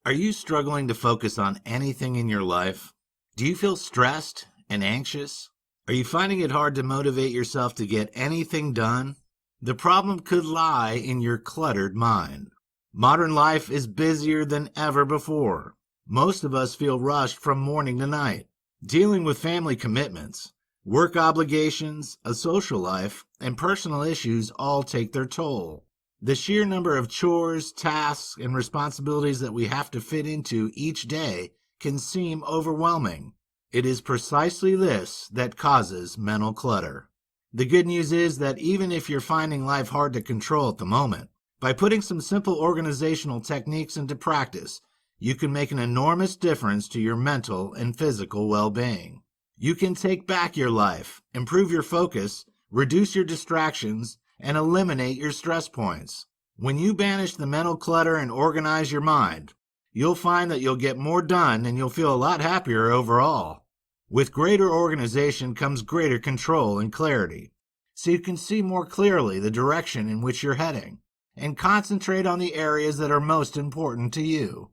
Are you struggling to focus on anything in your life? Do you feel stressed and anxious? Are you finding it hard to motivate yourself to get anything done? The problem could lie in your cluttered mind. Modern life is busier than ever before. Most of us feel rushed from morning to night, dealing with family commitments, work obligations, a social life, and personal issues all take their toll. The sheer number of chores, tasks, and responsibilities that we have to fit into each day can seem overwhelming. It is precisely this that causes mental clutter. The good news is that even if you're finding life hard to control at the moment, by putting some simple organizational techniques into practice, you can make an enormous difference to your mental and physical well-being. You can take back your life, improve your focus, reduce your distractions, and eliminate your stress points. When you banish the mental clutter and organize your mind, you'll find that you'll get more done and you'll feel a lot happier overall. With greater organization comes greater control and clarity, so you can see more clearly the direction in which you're heading and concentrate on the areas that are most important to you.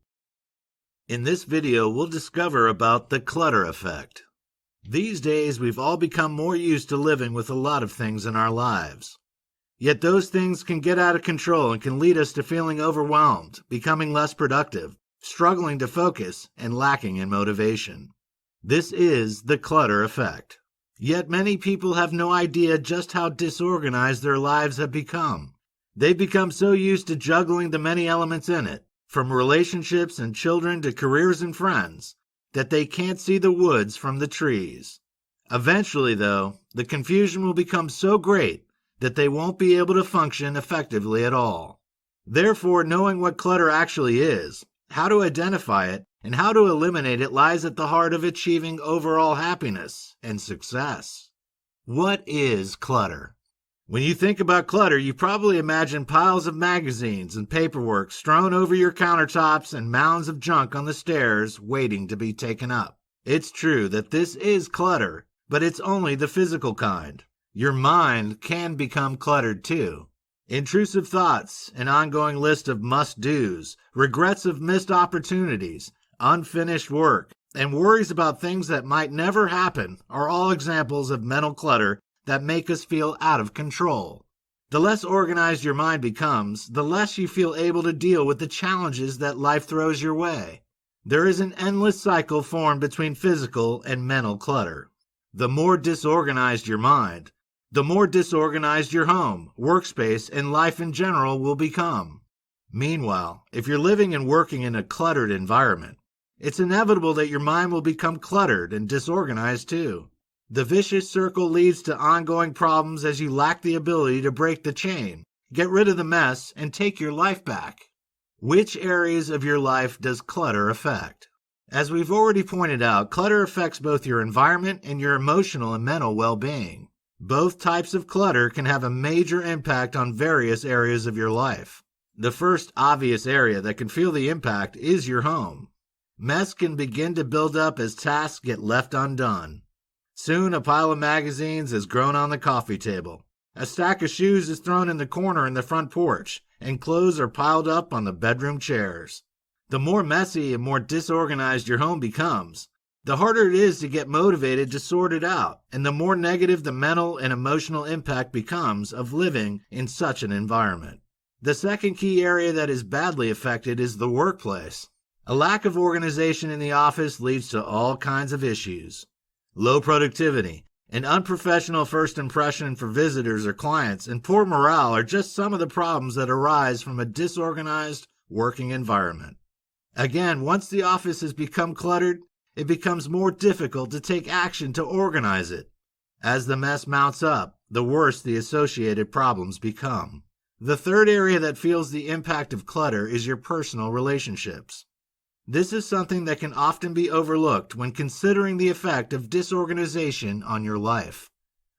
In this video, we'll discover about the clutter effect. These days, we've all become more used to living with a lot of things in our lives. Yet those things can get out of control and can lead us to feeling overwhelmed, becoming less productive, struggling to focus, and lacking in motivation. This is the clutter effect. Yet many people have no idea just how disorganized their lives have become. They've become so used to juggling the many elements in it, from relationships and children to careers and friends, that they can't see the woods from the trees. Eventually, though, the confusion will become so great that they won't be able to function effectively at all. Therefore, knowing what clutter actually is, how to identify it, and how to eliminate it lies at the heart of achieving overall happiness and success. What is clutter? When you think about clutter, you probably imagine piles of magazines and paperwork strewn over your countertops and mounds of junk on the stairs waiting to be taken up. It's true that this is clutter, but it's only the physical kind. Your mind can become cluttered too. Intrusive thoughts, an ongoing list of must-dos, regrets of missed opportunities, unfinished work, and worries about things that might never happen are all examples of mental clutter that make us feel out of control. The less organized your mind becomes, the less you feel able to deal with the challenges that life throws your way. There is an endless cycle formed between physical and mental clutter. The more disorganized your mind, the more disorganized your home, workspace, and life in general will become. Meanwhile, if you're living and working in a cluttered environment, it's inevitable that your mind will become cluttered and disorganized too. The vicious circle leads to ongoing problems as you lack the ability to break the chain, get rid of the mess, and take your life back. Which areas of your life does clutter affect? As we've already pointed out, clutter affects both your environment and your emotional and mental well-being. Both types of clutter can have a major impact on various areas of your life. The first obvious area that can feel the impact is your home. Mess can begin to build up as tasks get left undone. Soon a pile of magazines has grown on the coffee table. A stack of shoes is thrown in the corner in the front porch, and clothes are piled up on the bedroom chairs. The more messy and more disorganized your home becomes, the harder it is to get motivated to sort it out, and the more negative the mental and emotional impact becomes of living in such an environment. The second key area that is badly affected is the workplace. A lack of organization in the office leads to all kinds of issues. Low productivity, an unprofessional first impression for visitors or clients, and poor morale are just some of the problems that arise from a disorganized working environment. Again, once the office has become cluttered, it becomes more difficult to take action to organize it. As the mess mounts up, the worse the associated problems become. The third area that feels the impact of clutter is your personal relationships. This is something that can often be overlooked when considering the effect of disorganization on your life.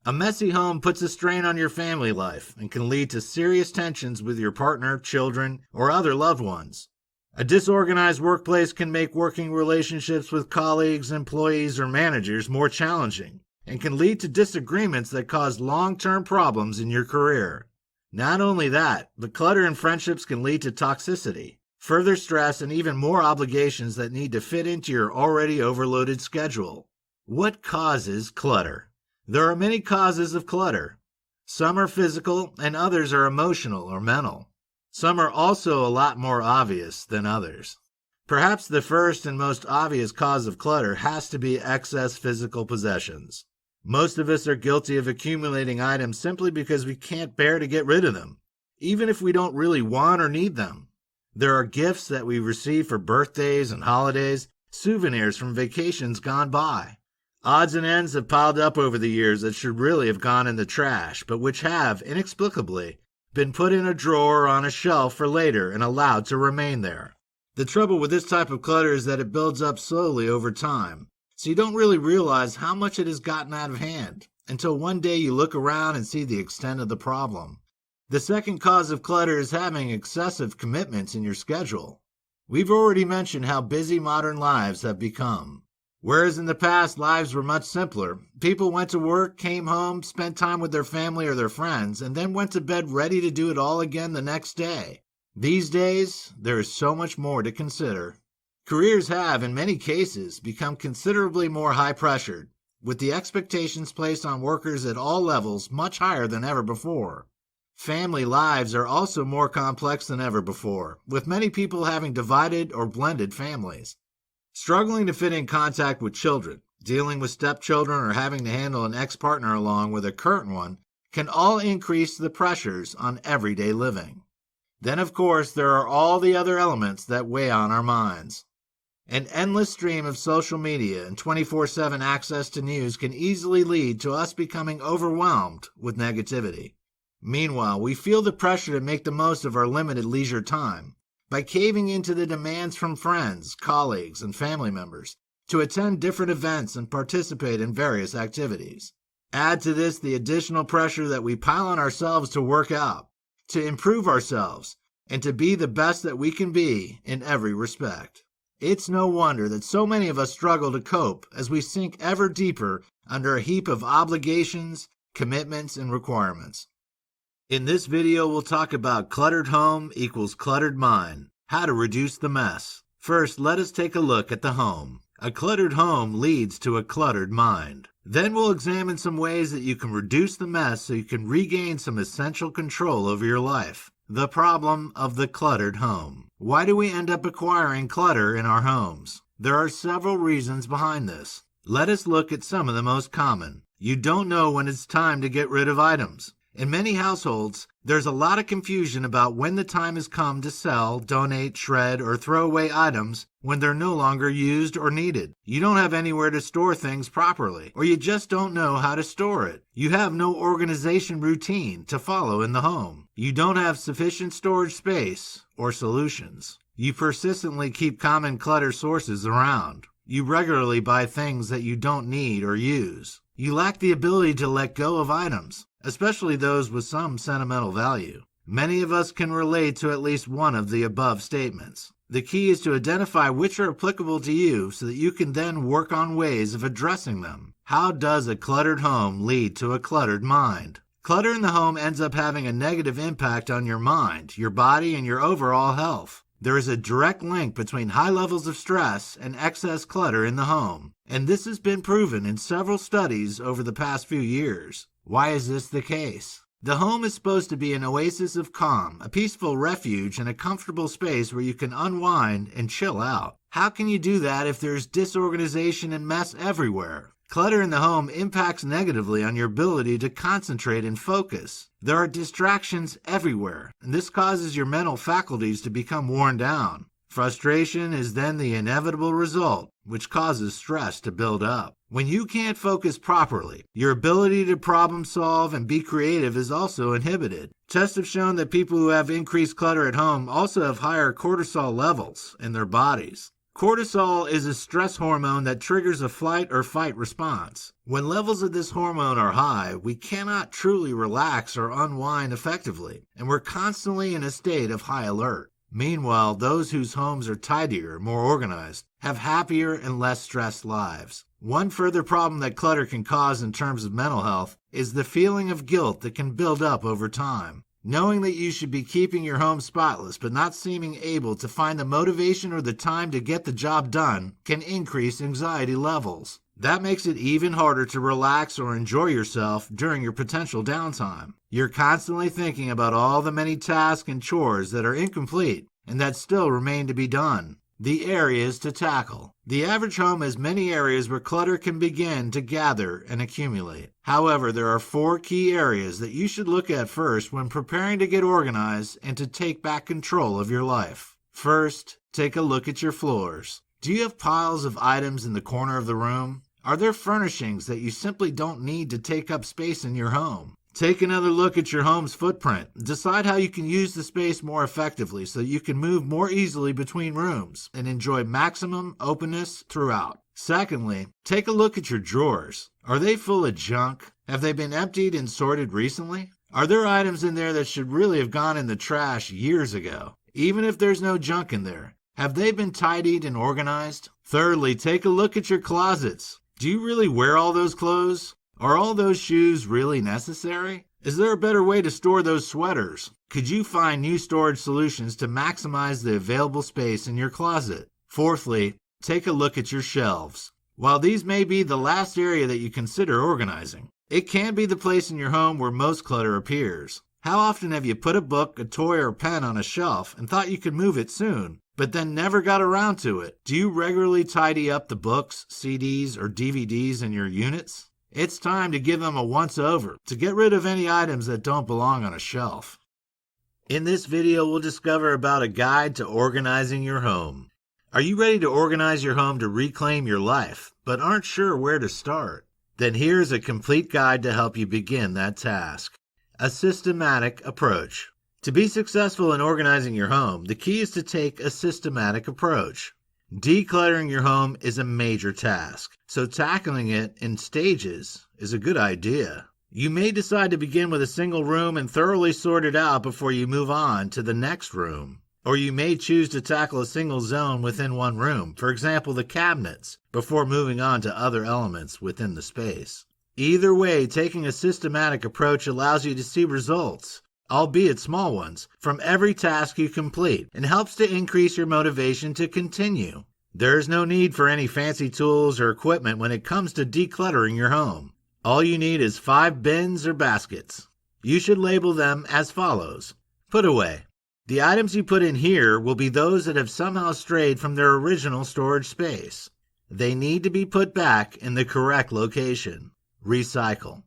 A messy home puts a strain on your family life and can lead to serious tensions with your partner, children, or other loved ones. A disorganized workplace can make working relationships with colleagues, employees, or managers more challenging and can lead to disagreements that cause long-term problems in your career. Not only that, but clutter in friendships can lead to toxicity. further stress, and even more obligations that need to fit into your already overloaded schedule. What causes clutter? There are many causes of clutter. Some are physical and others are emotional or mental. Some are also a lot more obvious than others. Perhaps the first and most obvious cause of clutter has to be excess physical possessions. Most of us are guilty of accumulating items simply because we can't bear to get rid of them, even if we don't really want or need them. There are gifts that we receive for birthdays and holidays, souvenirs from vacations gone by. Odds and ends have piled up over the years that should really have gone in the trash, but which have, inexplicably, been put in a drawer or on a shelf for later and allowed to remain there. The trouble with this type of clutter is that it builds up slowly over time, so you don't really realize how much it has gotten out of hand until one day you look around and see the extent of the problem. The second cause of clutter is having excessive commitments in your schedule. We've already mentioned how busy modern lives have become. Whereas in the past, lives were much simpler. People went to work, came home, spent time with their family or their friends, and then went to bed ready to do it all again the next day. These days, there is so much more to consider. Careers have, in many cases, become considerably more high-pressured, with the expectations placed on workers at all levels much higher than ever before. Family lives are also more complex than ever before, with many people having divided or blended families. Struggling to fit in contact with children, dealing with stepchildren, or having to handle an ex-partner along with a current one can all increase the pressures on everyday living. Then, of course, there are all the other elements that weigh on our minds. An endless stream of social media and 24/7 access to news can easily lead to us becoming overwhelmed with negativity. Meanwhile, we feel the pressure to make the most of our limited leisure time by caving into the demands from friends, colleagues, and family members to attend different events and participate in various activities. Add to this the additional pressure that we pile on ourselves to work out, to improve ourselves, and to be the best that we can be in every respect. It's no wonder that so many of us struggle to cope as we sink ever deeper under a heap of obligations, commitments, and requirements. In this video, we'll talk about cluttered home equals cluttered mind, how to reduce the mess. First, let us take a look at the home. A cluttered home leads to a cluttered mind. Then we'll examine some ways that you can reduce the mess so you can regain some essential control over your life. The problem of the cluttered home. Why do we end up acquiring clutter in our homes? There are several reasons behind this. Let us look at some of the most common. You don't know when it's time to get rid of items. In many households, there's a lot of confusion about when the time has come to sell, donate, shred, or throw away items when they're no longer used or needed. You don't have anywhere to store things properly, or you just don't know how to store it. You have no organization routine to follow in the home. You don't have sufficient storage space or solutions. You persistently keep common clutter sources around. You regularly buy things that you don't need or use. You lack the ability to let go of items, especially those with some sentimental value. Many of us can relate to at least one of the above statements. The key is to identify which are applicable to you so that you can then work on ways of addressing them. How does a cluttered home lead to a cluttered mind? Clutter in the home ends up having a negative impact on your mind, your body, and your overall health. There is a direct link between high levels of stress and excess clutter in the home, and this has been proven in several studies over the past few years. Why is this the case? The home is supposed to be an oasis of calm, a peaceful refuge, and a comfortable space where you can unwind and chill out. How can you do that if there's disorganization and mess everywhere? Clutter in the home impacts negatively on your ability to concentrate and focus. There are distractions everywhere, and this causes your mental faculties to become worn down. Frustration is then the inevitable result, which causes stress to build up. When you can't focus properly, your ability to problem solve and be creative is also inhibited. Tests have shown that people who have increased clutter at home also have higher cortisol levels in their bodies. Cortisol is a stress hormone that triggers a flight or fight response. When levels of this hormone are high, we cannot truly relax or unwind effectively, and we're constantly in a state of high alert. Meanwhile, those whose homes are tidier, more organized, have happier and less stressed lives. One further problem that clutter can cause in terms of mental health is the feeling of guilt that can build up over time. Knowing that you should be keeping your home spotless but not seeming able to find the motivation or the time to get the job done can increase anxiety levels. That makes it even harder to relax or enjoy yourself during your potential downtime. You're constantly thinking about all the many tasks and chores that are incomplete and that still remain to be done. The areas to tackle. The average home has many areas where clutter can begin to gather and accumulate. However, there are 4 key areas that you should look at first when preparing to get organized and to take back control of your life. First, take a look at your floors. Do you have piles of items in the corner of the room? Are there furnishings that you simply don't need to take up space in your home? Take another look at your home's footprint. Decide how you can use the space more effectively so you can move more easily between rooms and enjoy maximum openness throughout. Secondly, take a look at your drawers. Are they full of junk? Have they been emptied and sorted recently? Are there items in there that should really have gone in the trash years ago? Even if there's no junk in there, have they been tidied and organized? Thirdly, take a look at your closets. Do you really wear all those clothes? Are all those shoes really necessary? Is there a better way to store those sweaters? Could you find new storage solutions to maximize the available space in your closet? Fourthly, take a look at your shelves. While these may be the last area that you consider organizing, it can be the place in your home where most clutter appears. How often have you put a book, a toy, or a pen on a shelf and thought you could move it soon, but then never got around to it? Do you regularly tidy up the books, CDs, or DVDs in your units? It's time to give them a once-over to get rid of any items that don't belong on a shelf. In this video, we'll discover about a guide to organizing your home. Are you ready to organize your home to reclaim your life, but aren't sure where to start? Then here's a complete guide to help you begin that task. A systematic approach. To be successful in organizing your home, the key is to take a systematic approach. Decluttering your home is a major task, so tackling it in stages is a good idea. You may decide to begin with a single room and thoroughly sort it out before you move on to the next room. Or you may choose to tackle a single zone within one room, for example the cabinets, before moving on to other elements within the space. Either way, taking a systematic approach allows you to see results, albeit small ones, from every task you complete and helps to increase your motivation to continue. There is no need for any fancy tools or equipment when it comes to decluttering your home. All you need is 5 bins or baskets. You should label them as follows. Put away. The items you put in here will be those that have somehow strayed from their original storage space. They need to be put back in the correct location. Recycle.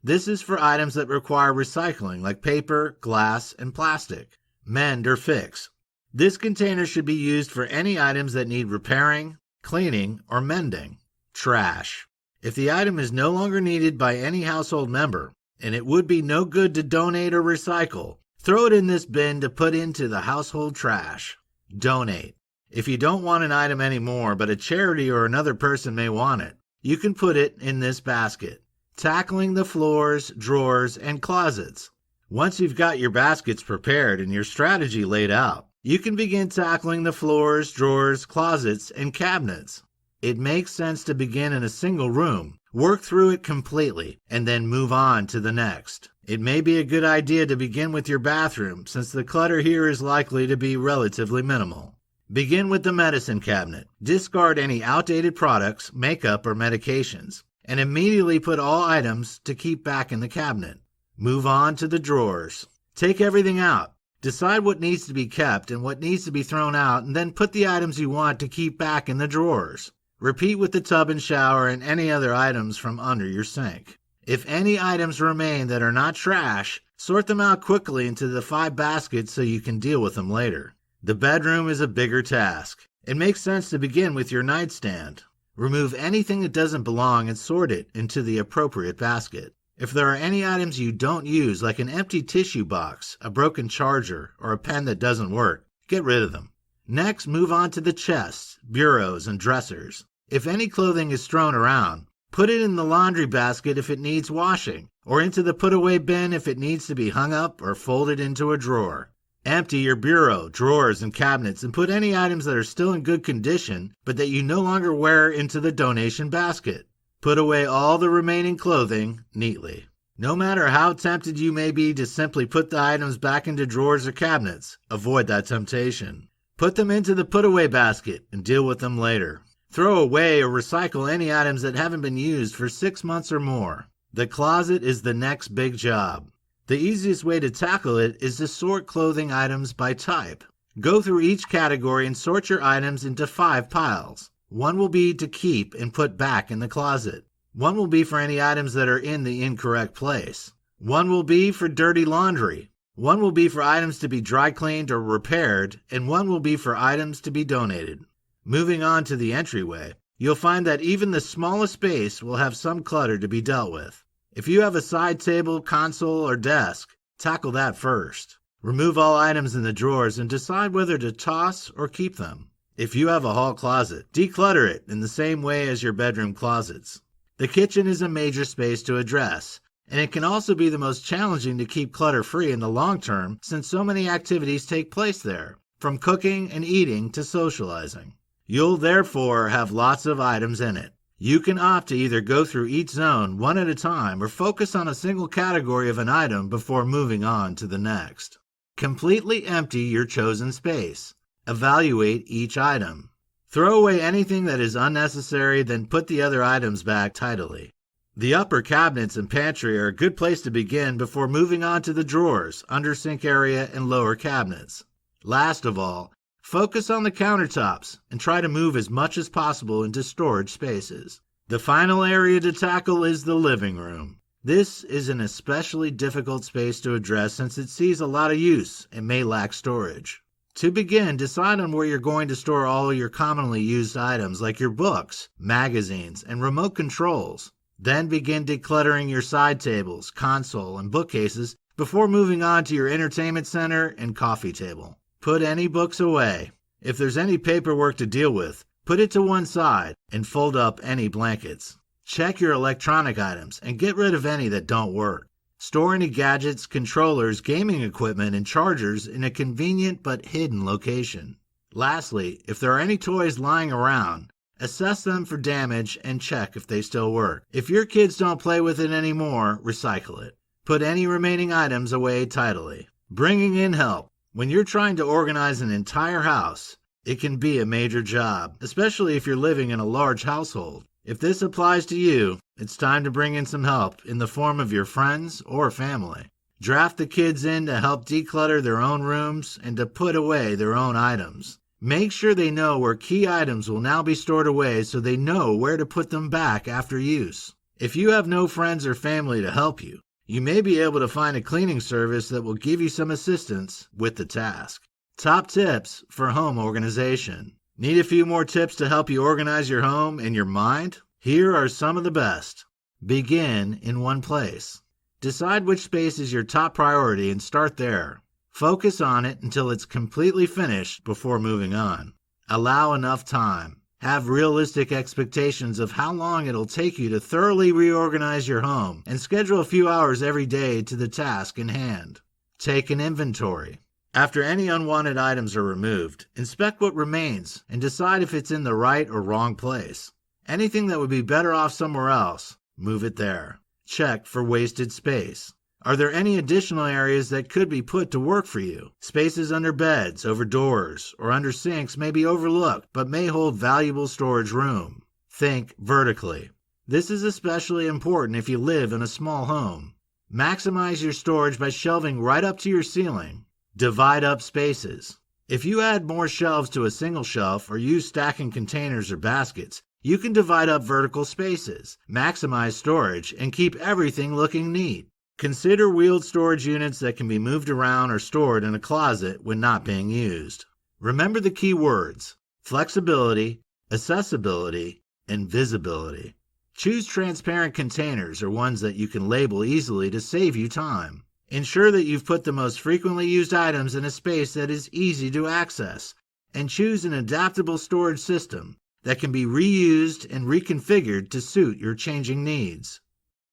This is for items that require recycling like paper, glass, and plastic. Mend or fix. This container should be used for any items that need repairing, cleaning, or mending. Trash. If the item is no longer needed by any household member, and it would be no good to donate or recycle, throw it in this bin to put into the household trash. Donate. If you don't want an item anymore, but a charity or another person may want it, you can put it in this basket. Tackling the floors, drawers, and closets. Once you've got your baskets prepared and your strategy laid out, you can begin tackling the floors, drawers, closets, and cabinets. It makes sense to begin in a single room, work through it completely, and then move on to the next. It may be a good idea to begin with your bathroom, since the clutter here is likely to be relatively minimal. Begin with the medicine cabinet. Discard any outdated products, makeup, or medications, and immediately put all items to keep back in the cabinet. Move on to the drawers. Take everything out. Decide what needs to be kept and what needs to be thrown out, and then put the items you want to keep back in the drawers. Repeat with the tub and shower and any other items from under your sink. If any items remain that are not trash, sort them out quickly into the 5 baskets so you can deal with them later. The bedroom is a bigger task. It makes sense to begin with your nightstand. Remove anything that doesn't belong and sort it into the appropriate basket. If there are any items you don't use, like an empty tissue box, a broken charger, or a pen that doesn't work, get rid of them. Next, move on to the chests, bureaus, and dressers. If any clothing is thrown around, put it in the laundry basket if it needs washing, or into the put-away bin if it needs to be hung up or folded into a drawer. Empty your bureau, drawers, and cabinets and put any items that are still in good condition but that you no longer wear into the donation basket. Put away all the remaining clothing neatly. No matter how tempted you may be to simply put the items back into drawers or cabinets, avoid that temptation. Put them into the put-away basket and deal with them later. Throw away or recycle any items that haven't been used for 6 months or more. The closet is the next big job. The easiest way to tackle it is to sort clothing items by type. Go through each category and sort your items into 5 piles. One will be to keep and put back in the closet. One will be for any items that are in the incorrect place. One will be for dirty laundry. One will be for items to be dry cleaned or repaired, and one will be for items to be donated. Moving on to the entryway, you'll find that even the smallest space will have some clutter to be dealt with. If you have a side table, console, or desk, tackle that first. Remove all items in the drawers and decide whether to toss or keep them. If you have a hall closet, declutter it in the same way as your bedroom closets. The kitchen is a major space to address, and it can also be the most challenging to keep clutter-free in the long term since so many activities take place there, from cooking and eating to socializing. You'll therefore have lots of items in it. You can opt to either go through each zone one at a time or focus on a single category of an item before moving on to the next. Completely empty your chosen space. Evaluate each item. Throw away anything that is unnecessary, then put the other items back tidily. The upper cabinets and pantry are a good place to begin before moving on to the drawers, under sink area, and lower cabinets. Last of all, focus on the countertops and try to move as much as possible into storage spaces. The final area to tackle is the living room. This is an especially difficult space to address since it sees a lot of use and may lack storage. To begin, decide on where you're going to store all your commonly used items like your books, magazines, and remote controls. Then begin decluttering your side tables, console, and bookcases before moving on to your entertainment center and coffee table. Put any books away. If there's any paperwork to deal with, put it to one side and fold up any blankets. Check your electronic items and get rid of any that don't work. Store any gadgets, controllers, gaming equipment, and chargers in a convenient but hidden location. Lastly, if there are any toys lying around, assess them for damage and check if they still work. If your kids don't play with it anymore, recycle it. Put any remaining items away tidily. Bringing in help. When you're trying to organize an entire house, it can be a major job, especially if you're living in a large household. If this applies to you, it's time to bring in some help in the form of your friends or family. Draft the kids in to help declutter their own rooms and to put away their own items. Make sure they know where key items will now be stored away so they know where to put them back after use. If you have no friends or family to help you, you may be able to find a cleaning service that will give you some assistance with the task. Top tips for home organization. Need a few more tips to help you organize your home and your mind? Here are some of the best. Begin in one place. Decide which space is your top priority and start there. Focus on it until it's completely finished before moving on. Allow enough time. Have realistic expectations of how long it'll take you to thoroughly reorganize your home and schedule a few hours every day to the task in hand. Take an inventory. After any unwanted items are removed, inspect what remains and decide if it's in the right or wrong place. Anything that would be better off somewhere else, move it there. Check for wasted space. Are there any additional areas that could be put to work for you? Spaces under beds, over doors, or under sinks may be overlooked but may hold valuable storage room. Think vertically. This is especially important if you live in a small home. Maximize your storage by shelving right up to your ceiling. Divide up spaces. If you add more shelves to a single shelf or use stacking containers or baskets, you can divide up vertical spaces, maximize storage, and keep everything looking neat. Consider wheeled storage units that can be moved around or stored in a closet when not being used. Remember the key words: flexibility, accessibility, and visibility. Choose transparent containers or ones that you can label easily to save you time. Ensure that you've put the most frequently used items in a space that is easy to access, and choose an adaptable storage system that can be reused and reconfigured to suit your changing needs.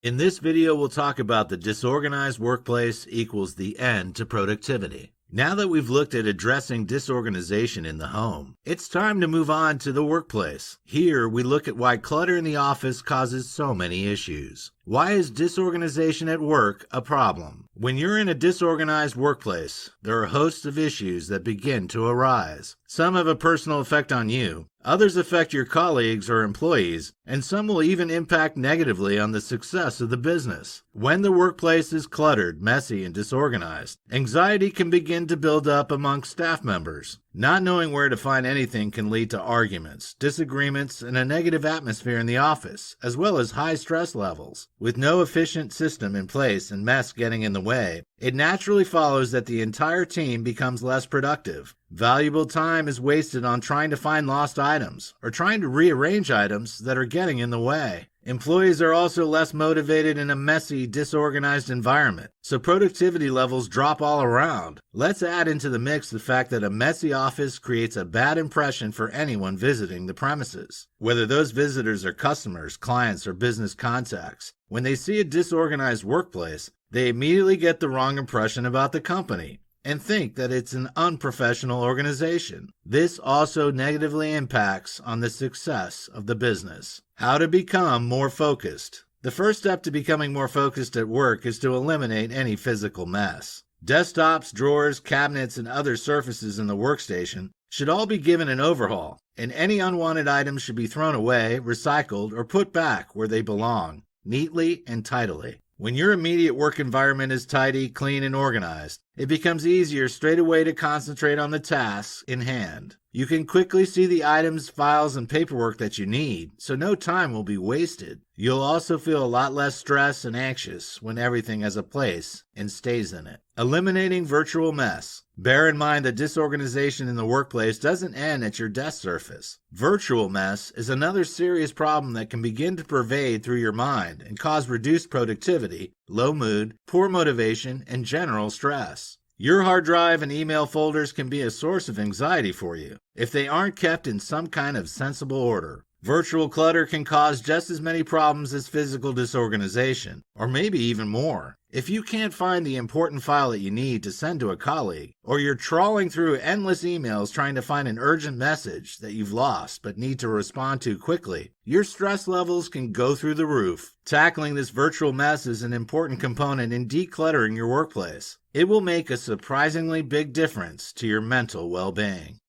In this video, we'll talk about the disorganized workplace equals the end to productivity. Now that we've looked at addressing disorganization in the home, it's time to move on to the workplace. Here, we look at why clutter in the office causes so many issues. Why is disorganization at work a problem? When you're in a disorganized workplace, there are hosts of issues that begin to arise. Some have a personal effect on you, others affect your colleagues or employees, and some will even impact negatively on the success of the business. When the workplace is cluttered, messy, and disorganized, anxiety can begin to build up among staff members. Not knowing where to find anything can lead to arguments, disagreements, and a negative atmosphere in the office, as well as high stress levels. With no efficient system in place and mess getting in the way, it naturally follows that the entire team becomes less productive. Valuable time is wasted on trying to find lost items or trying to rearrange items that are getting in the way. Employees are also less motivated in a messy, disorganized environment, so productivity levels drop all around. Let's add into the mix the fact that a messy office creates a bad impression for anyone visiting the premises. Whether those visitors are customers, clients, or business contacts, when they see a disorganized workplace, they immediately get the wrong impression about the company and think that it's an unprofessional organization. This also negatively impacts on the success of the business. How to become more focused. The first step to becoming more focused at work is to eliminate any physical mess. Desktops, drawers, cabinets, and other surfaces in the workstation should all be given an overhaul, and any unwanted items should be thrown away, recycled, or put back where they belong, neatly and tidily. When your immediate work environment is tidy, clean, and organized, it becomes easier straight away to concentrate on the tasks in hand. You can quickly see the items, files, and paperwork that you need, so no time will be wasted. You'll also feel a lot less stressed and anxious when everything has a place and stays in it. Eliminating virtual mess. Bear in mind that disorganization in the workplace doesn't end at your desk surface. Virtual mess is another serious problem that can begin to pervade through your mind and cause reduced productivity, low mood, poor motivation, and general stress. Your hard drive and email folders can be a source of anxiety for you if they aren't kept in some kind of sensible order. Virtual clutter can cause just as many problems as physical disorganization, or maybe even more. If you can't find the important file that you need to send to a colleague, or you're trawling through endless emails trying to find an urgent message that you've lost but need to respond to quickly, your stress levels can go through the roof. Tackling this virtual mess is an important component in decluttering your workplace. It will make a surprisingly big difference to your mental well-being.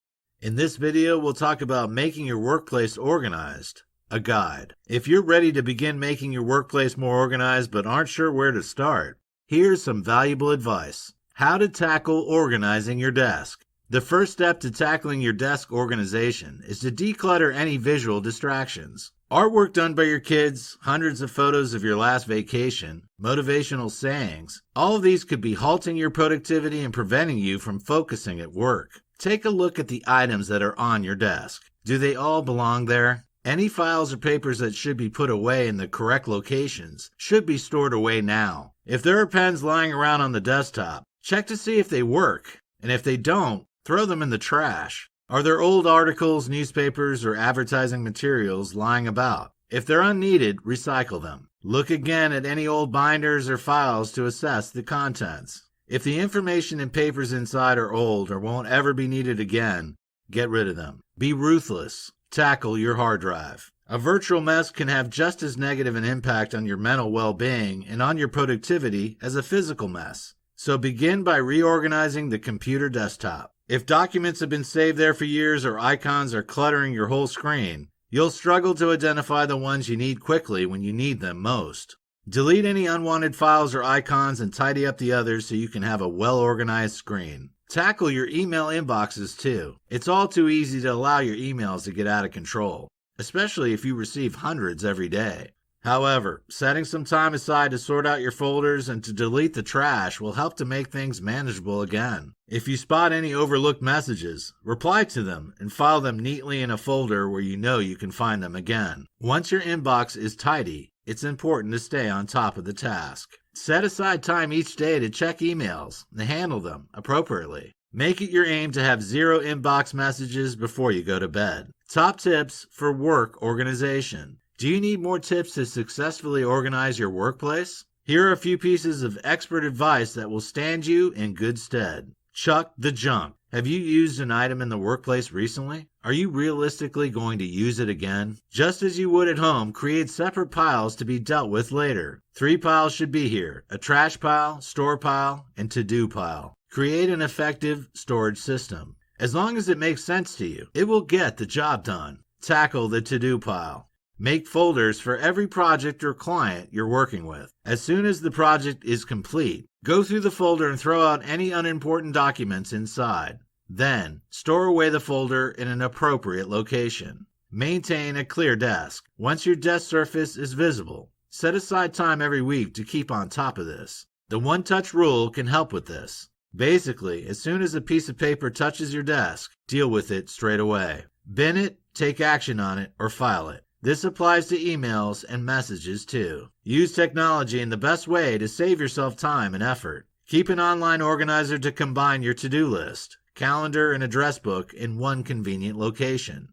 In this video, we'll talk about making your workplace organized, a guide. If you're ready to begin making your workplace more organized but aren't sure where to start, here's some valuable advice. How to tackle organizing your desk. The first step to tackling your desk organization is to declutter any visual distractions. Artwork done by your kids, hundreds of photos of your last vacation, motivational sayings, all of these could be halting your productivity and preventing you from focusing at work. Take a look at the items that are on your desk. Do they all belong there? Any files or papers that should be put away in the correct locations should be stored away now. If there are pens lying around on the desktop, check to see if they work, and if they don't, throw them in the trash. Are there old articles, newspapers, or advertising materials lying about? If they're unneeded, recycle them. Look again at any old binders or files to assess the contents. If the information and papers inside are old or won't ever be needed again, get rid of them. Be ruthless. Tackle your hard drive. A virtual mess can have just as negative an impact on your mental well-being and on your productivity as a physical mess. So begin by reorganizing the computer desktop. If documents have been saved there for years or icons are cluttering your whole screen, you'll struggle to identify the ones you need quickly when you need them most. Delete any unwanted files or icons and tidy up the others so you can have a well-organized screen. Tackle your email inboxes too. It's all too easy to allow your emails to get out of control, especially if you receive hundreds every day. However, setting some time aside to sort out your folders and to delete the trash will help to make things manageable again. If you spot any overlooked messages, reply to them and file them neatly in a folder where you know you can find them again. Once your inbox is tidy, it's important to stay on top of the task. Set aside time each day to check emails and handle them appropriately. Make it your aim to have 0 inbox messages before you go to bed. Top tips for work organization. Do you need more tips to successfully organize your workplace? Here are a few pieces of expert advice that will stand you in good stead. Chuck the junk. Have you used an item in the workplace recently? Are you realistically going to use it again? Just as you would at home, create separate piles to be dealt with later. 3 piles should be here: a trash pile, store pile, and to-do pile. Create an effective storage system. As long as it makes sense to you, it will get the job done. Tackle the to-do pile. Make folders for every project or client you're working with. As soon as the project is complete, go through the folder and throw out any unimportant documents inside. Then, store away the folder in an appropriate location. Maintain a clear desk. Once your desk surface is visible, set aside time every week to keep on top of this. The one-touch rule can help with this. Basically, as soon as a piece of paper touches your desk, deal with it straight away. Bin it, take action on it, or file it. This applies to emails and messages too. Use technology in the best way to save yourself time and effort. Keep an online organizer to combine your to-do list, calendar, and address book in one convenient location.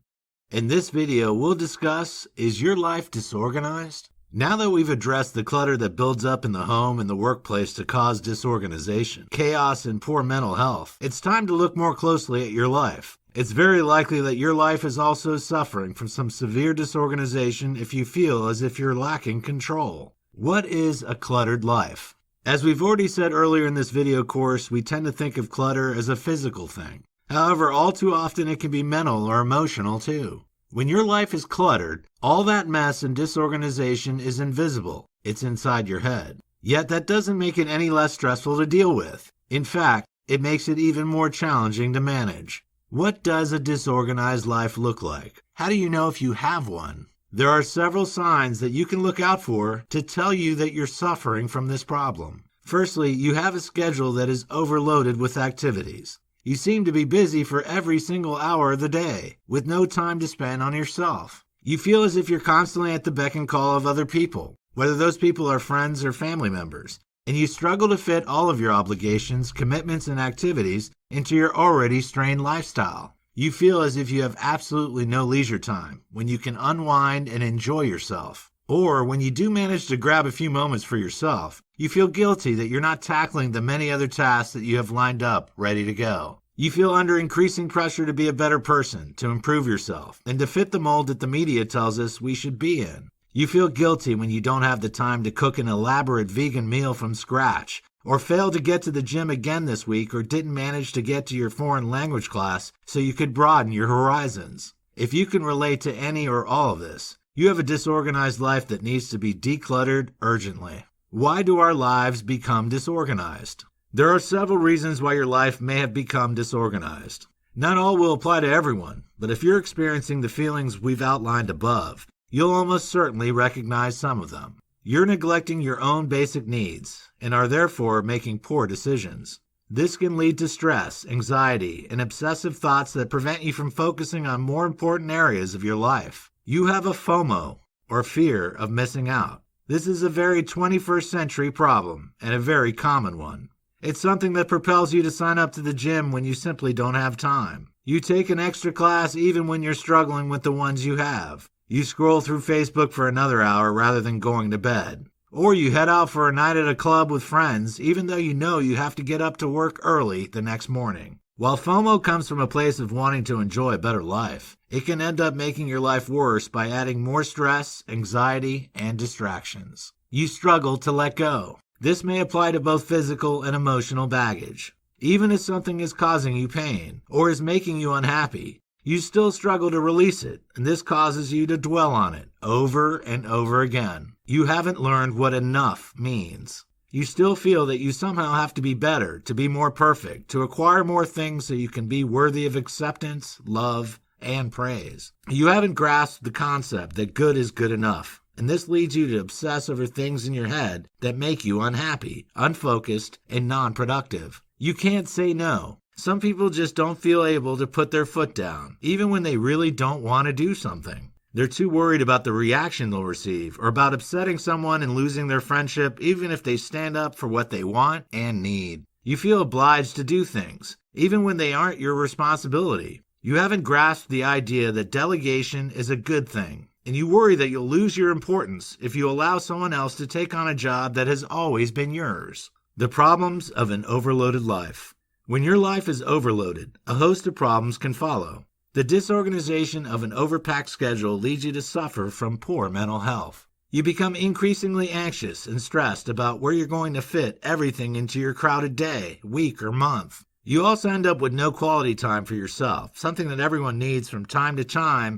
In this video, we'll discuss, is your life disorganized? Now that we've addressed the clutter that builds up in the home and the workplace to cause disorganization, chaos, and poor mental health, it's time to look more closely at your life. It's very likely that your life is also suffering from some severe disorganization if you feel as if you're lacking control. What is a cluttered life? As we've already said earlier in this video course, we tend to think of clutter as a physical thing. However, all too often it can be mental or emotional too. When your life is cluttered, all that mess and disorganization is invisible. It's inside your head. Yet that doesn't make it any less stressful to deal with. In fact, it makes it even more challenging to manage. What does a disorganized life look like? How do you know if you have one? There are several signs that you can look out for to tell you that you're suffering from this problem. Firstly, you have a schedule that is overloaded with activities. You seem to be busy for every single hour of the day, with no time to spend on yourself. You feel as if you're constantly at the beck and call of other people, whether those people are friends or family members, and you struggle to fit all of your obligations, commitments, and activities into your already strained lifestyle. You feel as if you have absolutely no leisure time when you can unwind and enjoy yourself. Or when you do manage to grab a few moments for yourself, you feel guilty that you're not tackling the many other tasks that you have lined up ready to go. You feel under increasing pressure to be a better person, to improve yourself, and to fit the mold that the media tells us we should be in. You feel guilty when you don't have the time to cook an elaborate vegan meal from scratch, or failed to get to the gym again this week, or didn't manage to get to your foreign language class so you could broaden your horizons. If you can relate to any or all of this, you have a disorganized life that needs to be decluttered urgently. Why do our lives become disorganized? There are several reasons why your life may have become disorganized. Not all will apply to everyone, but if you're experiencing the feelings we've outlined above, you'll almost certainly recognize some of them. You're neglecting your own basic needs and are therefore making poor decisions. This can lead to stress, anxiety, and obsessive thoughts that prevent you from focusing on more important areas of your life. You have a FOMO, or fear of missing out. This is a very 21st century problem and a very common one. It's something that propels you to sign up to the gym when you simply don't have time. You take an extra class even when you're struggling with the ones you have. You scroll through Facebook for another hour rather than going to bed. Or you head out for a night at a club with friends even though you know you have to get up to work early the next morning. While FOMO comes from a place of wanting to enjoy a better life, it can end up making your life worse by adding more stress, anxiety, and distractions. You struggle to let go. This may apply to both physical and emotional baggage. Even if something is causing you pain or is making you unhappy, you still struggle to release it, and this causes you to dwell on it over and over again. You haven't learned what enough means. You still feel that you somehow have to be better, to be more perfect, to acquire more things so you can be worthy of acceptance, love, and praise. You haven't grasped the concept that good is good enough, and this leads you to obsess over things in your head that make you unhappy, unfocused, and non-productive. You can't say no. Some people just don't feel able to put their foot down, even when they really don't want to do something. They're too worried about the reaction they'll receive, or about upsetting someone and losing their friendship, even if they stand up for what they want and need. You feel obliged to do things, even when they aren't your responsibility. You haven't grasped the idea that delegation is a good thing, and you worry that you'll lose your importance if you allow someone else to take on a job that has always been yours. The problems of an overloaded life. When your life is overloaded, a host of problems can follow. The disorganization of an overpacked schedule leads you to suffer from poor mental health. You become increasingly anxious and stressed about where you're going to fit everything into your crowded day, week, or month. You also end up with no quality time for yourself, something that everyone needs from time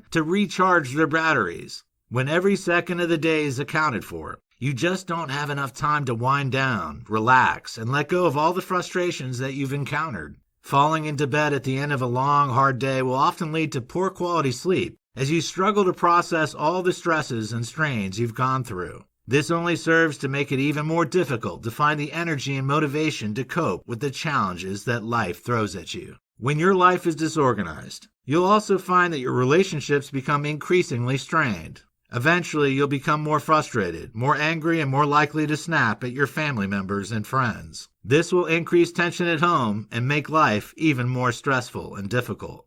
to recharge their batteries. When every second of the day is accounted for, you just don't have enough time to wind down, relax, and let go of all the frustrations that you've encountered. Falling into bed at the end of a long, hard day will often lead to poor quality sleep as you struggle to process all the stresses and strains you've gone through. This only serves to make it even more difficult to find the energy and motivation to cope with the challenges that life throws at you. When your life is disorganized, you'll also find that your relationships become increasingly strained. Eventually, you'll become more frustrated, more angry, and more likely to snap at your family members and friends. This will increase tension at home and make life even more stressful and difficult.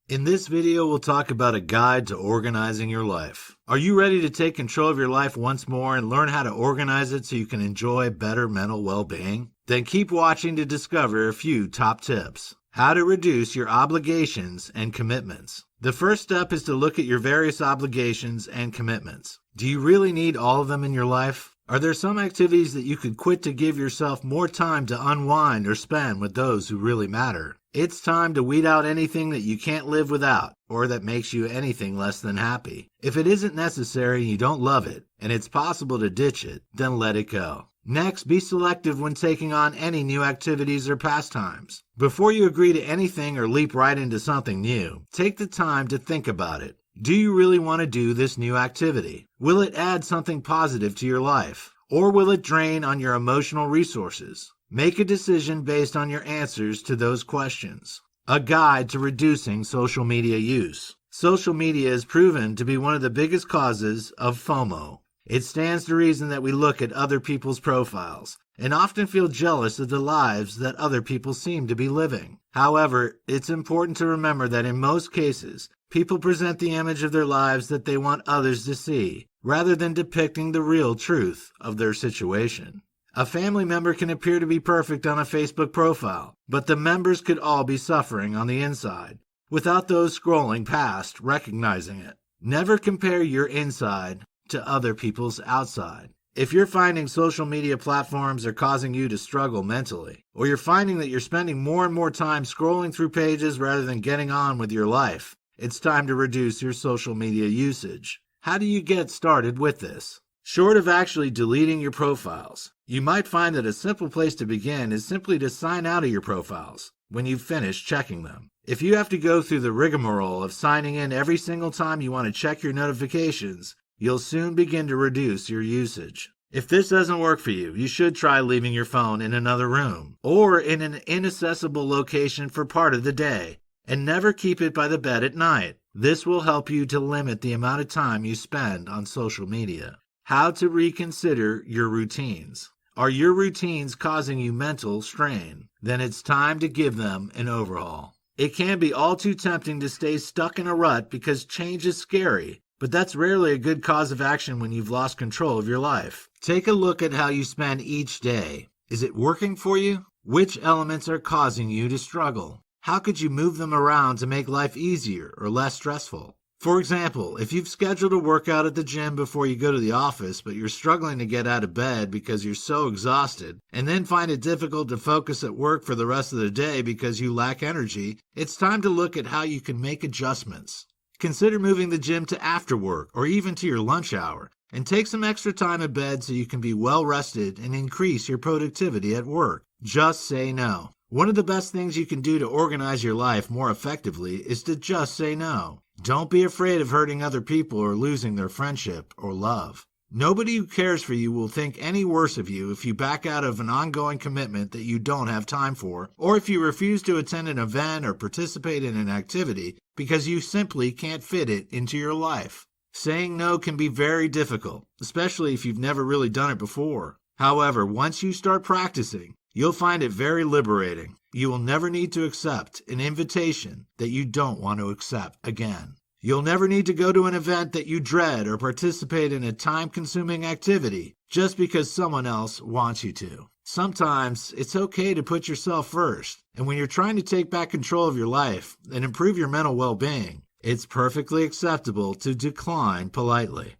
In this video, we'll talk about a guide to organizing your life. Are you ready to take control of your life once more and learn how to organize it so you can enjoy better mental well-being? Then keep watching to discover a few top tips. How to reduce your obligations and commitments. The first step is to look at your various obligations and commitments. Do you really need all of them in your life? Are there some activities that you could quit to give yourself more time to unwind or spend with those who really matter? It's time to weed out anything that you can't live without or that makes you anything less than happy. If it isn't necessary and you don't love it, and it's possible to ditch it, then let it go. Next, be selective when taking on any new activities or pastimes. Before you agree to anything or leap right into something new, take the time to think about it. Do you really want to do this new activity? Will it add something positive to your life? Or will it drain on your emotional resources? Make a decision based on your answers to those questions. A guide to reducing social media use. Social media is proven to be one of the biggest causes of FOMO. It stands to reason that we look at other people's profiles and often feel jealous of the lives that other people seem to be living. However, it's important to remember that in most cases, people present the image of their lives that they want others to see, rather than depicting the real truth of their situation. A family member can appear to be perfect on a Facebook profile, but the members could all be suffering on the inside, without those scrolling past recognizing it. Never compare your inside to other people's outside. If you're finding social media platforms are causing you to struggle mentally, or you're finding that you're spending more and more time scrolling through pages rather than getting on with your life, it's time to reduce your social media usage. How do you get started with this? Short of actually deleting your profiles, you might find that a simple place to begin is simply to sign out of your profiles when you've finished checking them. If you have to go through the rigmarole of signing in every single time you want to check your notifications, you'll soon begin to reduce your usage. If this doesn't work for you, you should try leaving your phone in another room or in an inaccessible location for part of the day, and never keep it by the bed at night. This will help you to limit the amount of time you spend on social media. How to reconsider your routines. Are your routines causing you mental strain? Then it's time to give them an overhaul. It can be all too tempting to stay stuck in a rut because change is scary, but that's rarely a good cause of action when you've lost control of your life. Take a look at how you spend each day. Is it working for you? Which elements are causing you to struggle? How could you move them around to make life easier or less stressful? For example, if you've scheduled a workout at the gym before you go to the office, but you're struggling to get out of bed because you're so exhausted, and then find it difficult to focus at work for the rest of the day because you lack energy, it's time to look at how you can make adjustments. Consider moving the gym to after work or even to your lunch hour, and take some extra time in bed so you can be well rested and increase your productivity at work. Just say no. One of the best things you can do to organize your life more effectively is to just say no. Don't be afraid of hurting other people or losing their friendship or love. Nobody who cares for you will think any worse of you if you back out of an ongoing commitment that you don't have time for, or if you refuse to attend an event or participate in an activity because you simply can't fit it into your life. Saying no can be very difficult, especially if you've never really done it before. However, once you start practicing, you'll find it very liberating. You will never need to accept an invitation that you don't want to accept again. You'll never need to go to an event that you dread or participate in a time-consuming activity just because someone else wants you to. Sometimes it's okay to put yourself first, and when you're trying to take back control of your life and improve your mental well-being, it's perfectly acceptable to decline politely.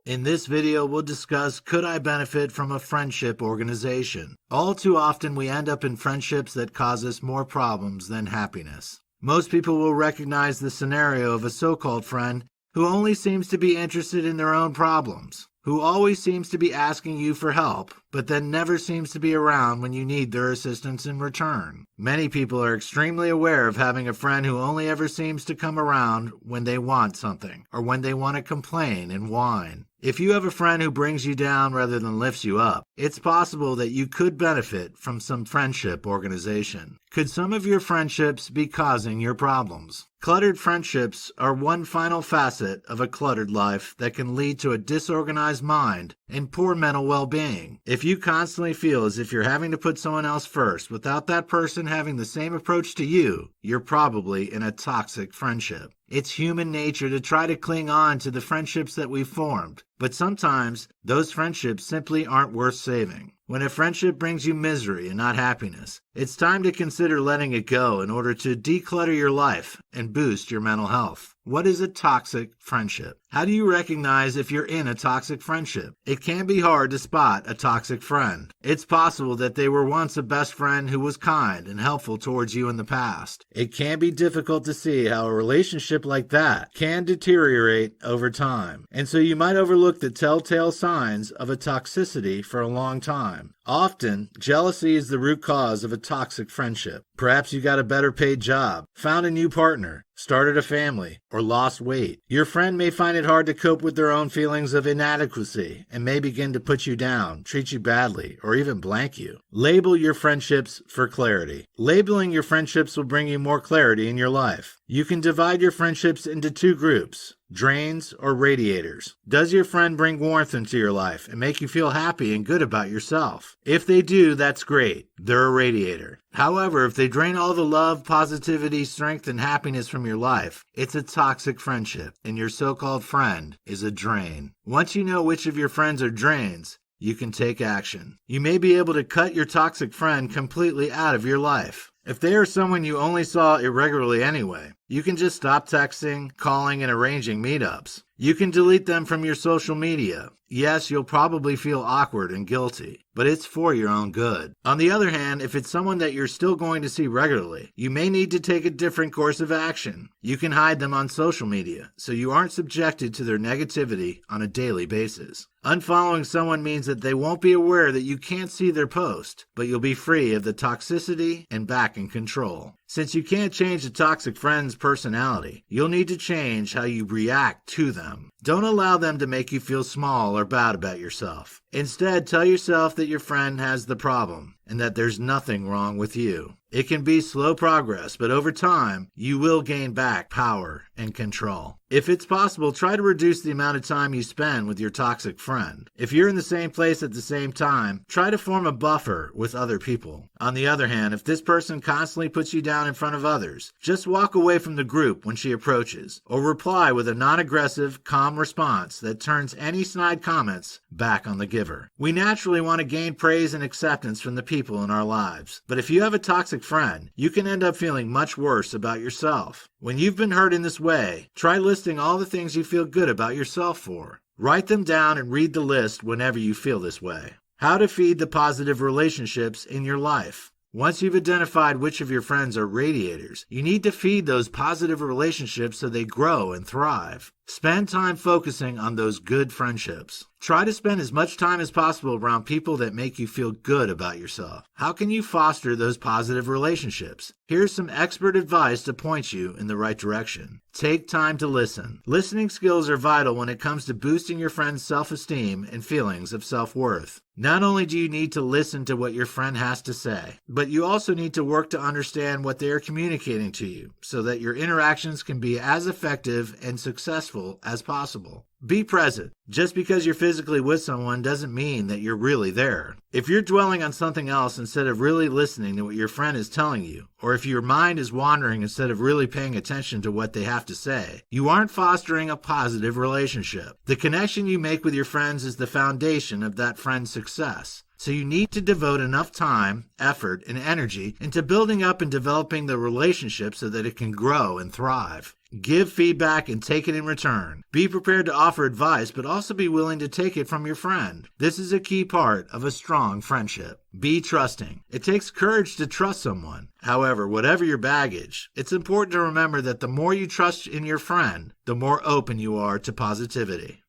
In this video, we'll discuss, could I benefit from a friendship organization? All too often, we end up in friendships that cause us more problems than happiness. Most people will recognize the scenario of a so-called friend who only seems to be interested in their own problems, who always seems to be asking you for help, but then never seems to be around when you need their assistance in return. Many people are extremely aware of having a friend who only ever seems to come around when they want something, or when they want to complain and whine. If you have a friend who brings you down rather than lifts you up, it's possible that you could benefit from some friendship organization. Could some of your friendships be causing your problems? Cluttered friendships are one final facet of a cluttered life that can lead to a disorganized mind and poor mental well-being. If you constantly feel as if you're having to put someone else first without that person having the same approach to you, you're probably in a toxic friendship. It's human nature to try to cling on to the friendships that we've formed, but sometimes those friendships simply aren't worth saving. When a friendship brings you misery and not happiness, it's time to consider letting it go in order to declutter your life and boost your mental health. What is a toxic friendship? How do you recognize if you're in a toxic friendship? It can be hard to spot a toxic friend. It's possible that they were once a best friend who was kind and helpful towards you in the past. It can be difficult to see how a relationship like that can deteriorate over time, and so you might overlook the telltale signs of a toxicity for a long time. Often, jealousy is the root cause of a toxic friendship. Perhaps you got a better paid job, found a new partner, started a family, or lost weight. Your friend may find it hard to cope with their own feelings of inadequacy and may begin to put you down, treat you badly, or even blank you. Label your friendships for clarity. Labeling your friendships will bring you more clarity in your life. You can divide your friendships into two groups: drains or radiators. Does your friend bring warmth into your life and make you feel happy and good about yourself? If they do, that's great. They're a radiator. However, if they drain all the love, positivity, strength, and happiness from your life, it's a toxic friendship, and your so-called friend is a drain. Once you know which of your friends are drains, you can take action. You may be able to cut your toxic friend completely out of your life. If they are someone you only saw irregularly anyway, you can just stop texting, calling, and arranging meetups. You can delete them from your social media. Yes, you'll probably feel awkward and guilty, but it's for your own good. On the other hand, if it's someone that you're still going to see regularly, you may need to take a different course of action. You can hide them on social media, so you aren't subjected to their negativity on a daily basis. Unfollowing someone means that they won't be aware that you can't see their post, but you'll be free of the toxicity and back in control. Since you can't change a toxic friend's personality, you'll need to change how you react to them. Don't allow them to make you feel small or bad about yourself. Instead, tell yourself that your friend has the problem and that there's nothing wrong with you. It can be slow progress, but over time, you will gain back power and control. If it's possible, try to reduce the amount of time you spend with your toxic friend. If you're in the same place at the same time, try to form a buffer with other people. On the other hand, if this person constantly puts you down in front of others, just walk away from the group when she approaches, or reply with a non-aggressive, calm response that turns any snide comments back on the giver. We naturally want to gain praise and acceptance from the people in our lives, but if you have a toxic friend, you can end up feeling much worse about yourself. When you've been hurt in this way, try listing all the things you feel good about yourself for. Write them down and read the list whenever you feel this way. How to feed the positive relationships in your life. Once you've identified which of your friends are radiators, you need to feed those positive relationships so they grow and thrive. Spend time focusing on those good friendships. Try to spend as much time as possible around people that make you feel good about yourself. How can you foster those positive relationships? Here's some expert advice to point you in the right direction. Take time to listen. Listening skills are vital when it comes to boosting your friend's self-esteem and feelings of self-worth. Not only do you need to listen to what your friend has to say, but you also need to work to understand what they are communicating to you so that your interactions can be as effective and successful successful as possible. Be present. Just because you're physically with someone doesn't mean that you're really there. If you're dwelling on something else instead of really listening to what your friend is telling you, or if your mind is wandering instead of really paying attention to what they have to say, you aren't fostering a positive relationship. The connection you make with your friends is the foundation of that friend's success. So you need to devote enough time, effort, and energy into building up and developing the relationship so that it can grow and thrive. Give feedback and take it in return. Be prepared to offer advice, but also be willing to take it from your friend. This is a key part of a strong friendship. Be trusting. It takes courage to trust someone. However, whatever your baggage, it's important to remember that the more you trust in your friend, the more open you are to positivity.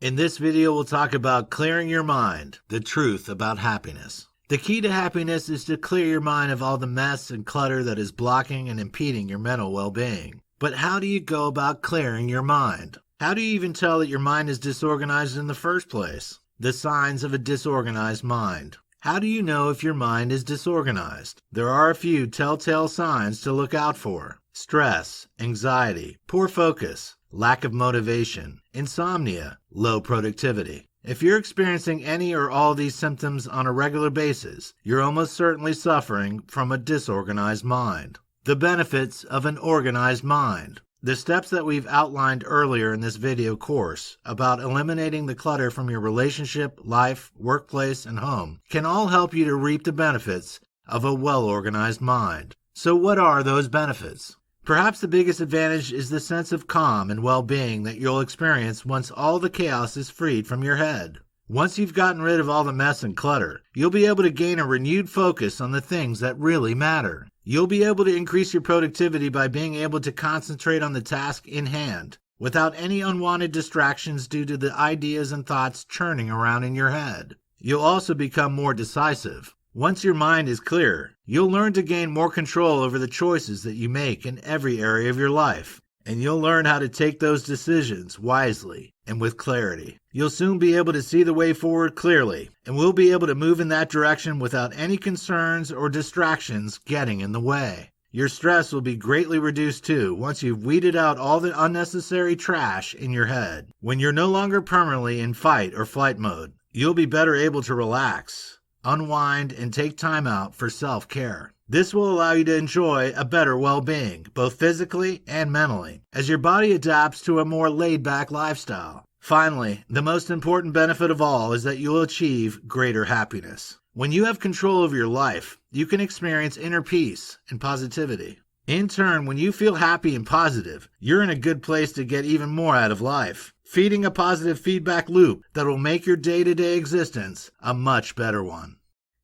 In this video, we'll talk about clearing your mind, the truth about happiness. The key to happiness is to clear your mind of all the mess and clutter that is blocking and impeding your mental well-being. But how do you go about clearing your mind? How do you even tell that your mind is disorganized in the first place? The signs of a disorganized mind. How do you know if your mind is disorganized? There are a few telltale signs to look out for. Stress, anxiety, poor focus, lack of motivation, insomnia, low productivity. If you're experiencing any or all these symptoms on a regular basis, you're almost certainly suffering from a disorganized mind. The benefits of an organized mind. The steps that we've outlined earlier in this video course about eliminating the clutter from your relationship, life, workplace, and home can all help you to reap the benefits of a well-organized mind. So what are those benefits? Perhaps the biggest advantage is the sense of calm and well-being that you'll experience once all the chaos is freed from your head. Once you've gotten rid of all the mess and clutter, you'll be able to gain a renewed focus on the things that really matter. You'll be able to increase your productivity by being able to concentrate on the task in hand, without any unwanted distractions due to the ideas and thoughts churning around in your head. You'll also become more decisive. Once your mind is clear, you'll learn to gain more control over the choices that you make in every area of your life, and you'll learn how to take those decisions wisely and with clarity. You'll soon be able to see the way forward clearly, and we'll be able to move in that direction without any concerns or distractions getting in the way. Your stress will be greatly reduced too once you've weeded out all the unnecessary trash in your head. When you're no longer permanently in fight or flight mode, you'll be better able to relax, unwind, and take time out for self-care. This will allow you to enjoy a better well-being, both physically and mentally, as your body adapts to a more laid-back lifestyle. Finally, the most important benefit of all is that you'll achieve greater happiness. When you have control over your life, you can experience inner peace and positivity. In turn, when you feel happy and positive, you're in a good place to get even more out of life, feeding a positive feedback loop that will make your day-to-day existence a much better one.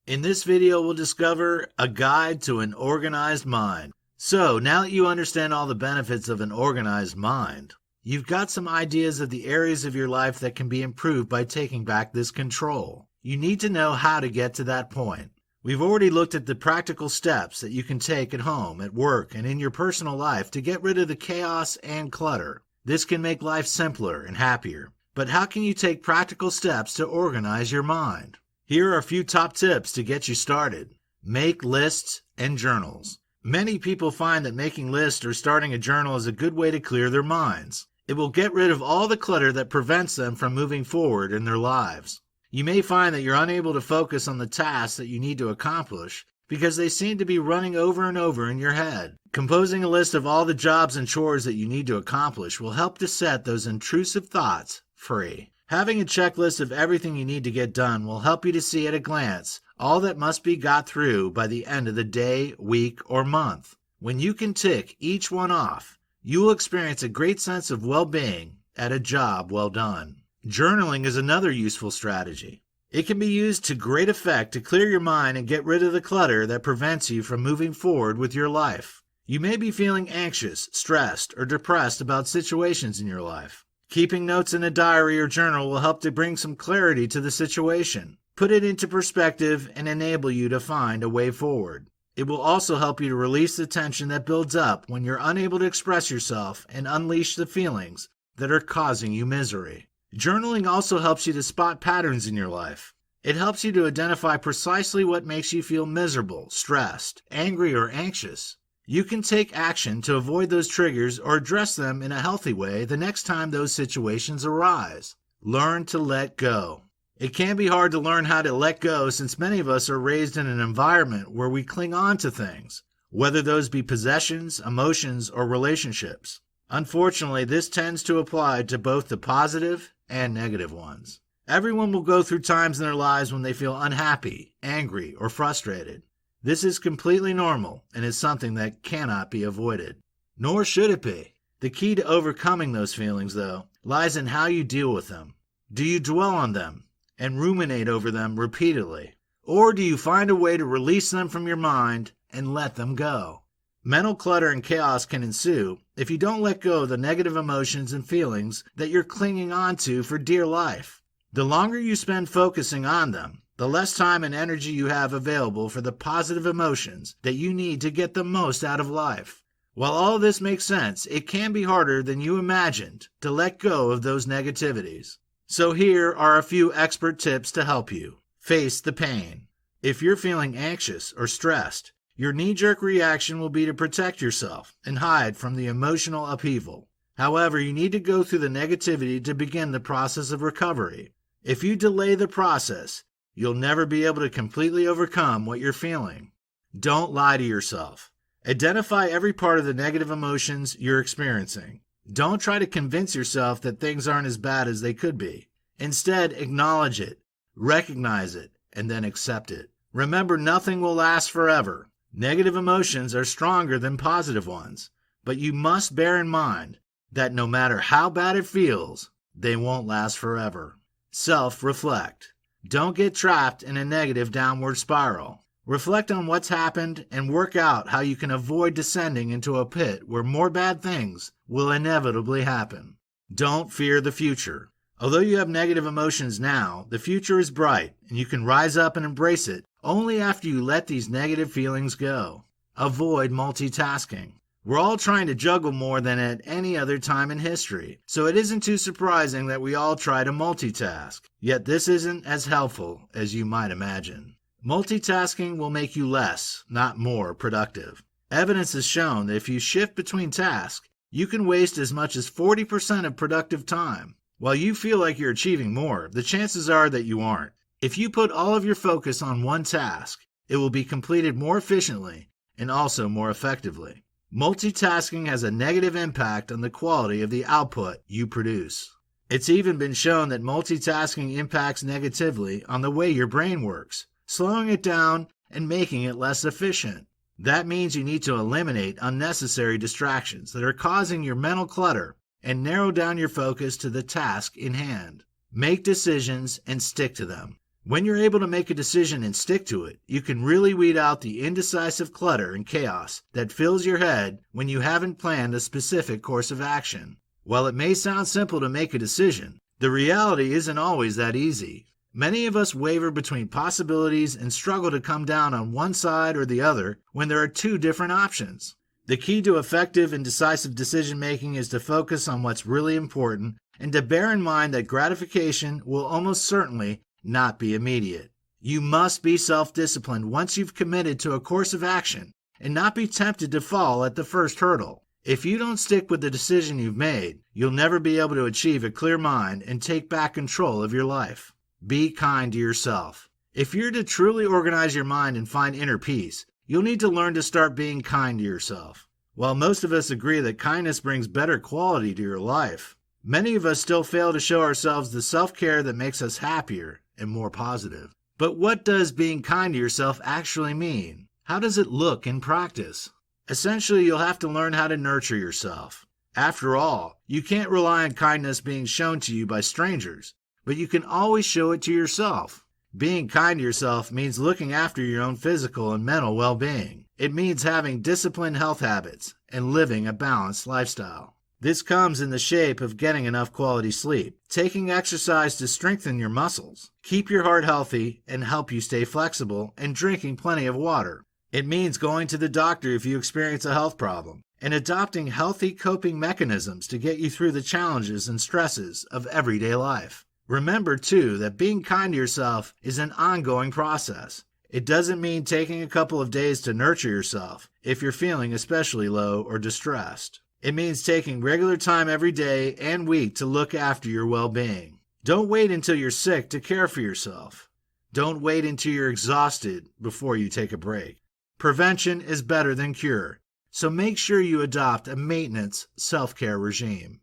In this video, we'll discover a guide to an organized mind. So, now that you understand all the benefits of an organized mind, you've got some ideas of the areas of your life that can be improved by taking back this control. You need to know how to get to that point. We've already looked at the practical steps that you can take at home, at work, and in your personal life to get rid of the chaos and clutter. This can make life simpler and happier. But how can you take practical steps to organize your mind? Here are a few top tips to get you started. Make lists and journals. Many people find that making lists or starting a journal is a good way to clear their minds. It will get rid of all the clutter that prevents them from moving forward in their lives. You may find that you're unable to focus on the tasks that you need to accomplish because they seem to be running over and over in your head. Composing a list of all the jobs and chores that you need to accomplish will help to set those intrusive thoughts free. Having a checklist of everything you need to get done will help you to see at a glance all that must be got through by the end of the day, week, or month. When you can tick each one off, you will experience a great sense of well-being at a job well done. Journaling is another useful strategy. It can be used to great effect to clear your mind and get rid of the clutter that prevents you from moving forward with your life. You may be feeling anxious, stressed, or depressed about situations in your life. Keeping notes in a diary or journal will help to bring some clarity to the situation, put it into perspective, and enable you to find a way forward. It will also help you to release the tension that builds up when you're unable to express yourself and unleash the feelings that are causing you misery. Journaling also helps you to spot patterns in your life. It helps you to identify precisely what makes you feel miserable, stressed, angry, or anxious. You can take action to avoid those triggers or address them in a healthy way the next time those situations arise. Learn to let go. It can be hard to learn how to let go since many of us are raised in an environment where we cling on to things, whether those be possessions, emotions, or relationships. Unfortunately, this tends to apply to both the positive and negative ones. Everyone will go through times in their lives when they feel unhappy, angry, or frustrated. This is completely normal and is something that cannot be avoided. Nor should it be. The key to overcoming those feelings, though, lies in how you deal with them. Do you dwell on them and ruminate over them repeatedly? Or do you find a way to release them from your mind and let them go? Mental clutter and chaos can ensue if you don't let go of the negative emotions and feelings that you're clinging on to for dear life. The longer you spend focusing on them, the less time and energy you have available for the positive emotions that you need to get the most out of life. While all this makes sense, it can be harder than you imagined to let go of those negativities. So here are a few expert tips to help you. Face the pain. If you're feeling anxious or stressed, your knee-jerk reaction will be to protect yourself and hide from the emotional upheaval. However, you need to go through the negativity to begin the process of recovery. If you delay the process, you'll never be able to completely overcome what you're feeling. Don't lie to yourself. Identify every part of the negative emotions you're experiencing. Don't try to convince yourself that things aren't as bad as they could be. Instead, acknowledge it, recognize it, and then accept it. Remember, nothing will last forever. Negative emotions are stronger than positive ones, but you must bear in mind that no matter how bad it feels, they won't last forever. Self-reflect. Don't get trapped in a negative downward spiral. Reflect on what's happened and work out how you can avoid descending into a pit where more bad things will inevitably happen. Don't fear the future. Although you have negative emotions now, the future is bright and you can rise up and embrace it only after you let these negative feelings go. Avoid multitasking. We're all trying to juggle more than at any other time in history, so it isn't too surprising that we all try to multitask. Yet this isn't as helpful as you might imagine. Multitasking will make you less, not more, productive. Evidence has shown that if you shift between tasks, you can waste as much as 40% of productive time. While you feel like you're achieving more, the chances are that you aren't. If you put all of your focus on one task, it will be completed more efficiently and also more effectively. Multitasking has a negative impact on the quality of the output you produce. It's even been shown that multitasking impacts negatively on the way your brain works, slowing it down and making it less efficient. That means you need to eliminate unnecessary distractions that are causing your mental clutter and narrow down your focus to the task in hand. Make decisions and stick to them. When you're able to make a decision and stick to it, you can really weed out the indecisive clutter and chaos that fills your head when you haven't planned a specific course of action. While it may sound simple to make a decision, the reality isn't always that easy. Many of us waver between possibilities and struggle to come down on one side or the other when there are two different options. The key to effective and decisive decision-making is to focus on what's really important and to bear in mind that gratification will almost certainly not be immediate. You must be self-disciplined once you've committed to a course of action and not be tempted to fall at the first hurdle. If you don't stick with the decision you've made, you'll never be able to achieve a clear mind and take back control of your life. Be kind to yourself. If you're to truly organize your mind and find inner peace, you'll need to learn to start being kind to yourself. While most of us agree that kindness brings better quality to your life, many of us still fail to show ourselves the self-care that makes us happier and more positive. But what does being kind to yourself actually mean? How does it look in practice? Essentially, you'll have to learn how to nurture yourself. After all, you can't rely on kindness being shown to you by strangers, but you can always show it to yourself. Being kind to yourself means looking after your own physical and mental well-being. It means having disciplined health habits and living a balanced lifestyle. This comes in the shape of getting enough quality sleep, taking exercise to strengthen your muscles, keep your heart healthy and help you stay flexible, and drinking plenty of water. It means going to the doctor if you experience a health problem, and adopting healthy coping mechanisms to get you through the challenges and stresses of everyday life. Remember, too, that being kind to yourself is an ongoing process. It doesn't mean taking a couple of days to nurture yourself if you're feeling especially low or distressed. It means taking regular time every day and week to look after your well-being. Don't wait until you're sick to care for yourself. Don't wait until you're exhausted before you take a break. Prevention is better than cure, so make sure you adopt a maintenance self-care regime.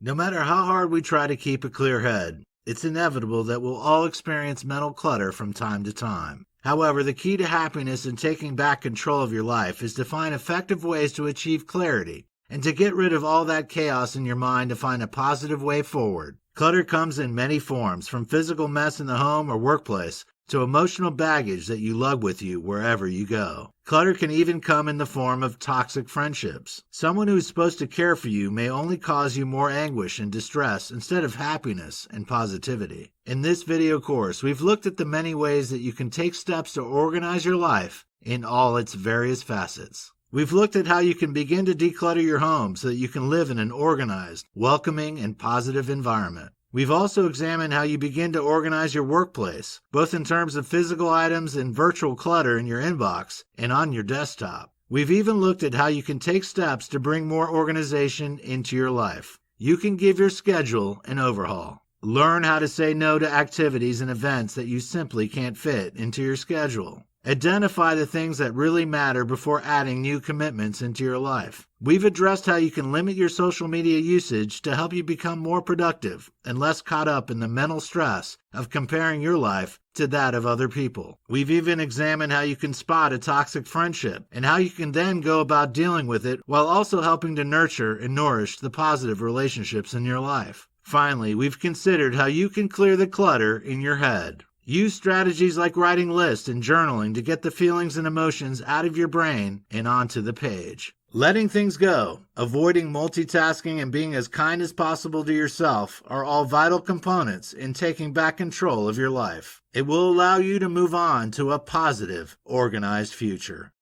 No matter how hard we try to keep a clear head, it's inevitable that we'll all experience mental clutter from time to time. However, the key to happiness and taking back control of your life is to find effective ways to achieve clarity and to get rid of all that chaos in your mind to find a positive way forward. Clutter comes in many forms, from physical mess in the home or workplace to emotional baggage that you lug with you wherever you go. Clutter can even come in the form of toxic friendships. Someone who's supposed to care for you may only cause you more anguish and distress instead of happiness and positivity. In this video course, we've looked at the many ways that you can take steps to organize your life in all its various facets. We've looked at how you can begin to declutter your home so that you can live in an organized, welcoming, and positive environment. We've also examined how you begin to organize your workplace, both in terms of physical items and virtual clutter in your inbox and on your desktop. We've even looked at how you can take steps to bring more organization into your life. You can give your schedule an overhaul. Learn how to say no to activities and events that you simply can't fit into your schedule. Identify the things that really matter before adding new commitments into your life. We've addressed how you can limit your social media usage to help you become more productive and less caught up in the mental stress of comparing your life to that of other people. We've even examined how you can spot a toxic friendship and how you can then go about dealing with it while also helping to nurture and nourish the positive relationships in your life. Finally, we've considered how you can clear the clutter in your head. Use strategies like writing lists and journaling to get the feelings and emotions out of your brain and onto the page. Letting things go, avoiding multitasking, and being as kind as possible to yourself are all vital components in taking back control of your life. It will allow you to move on to a positive, organized future.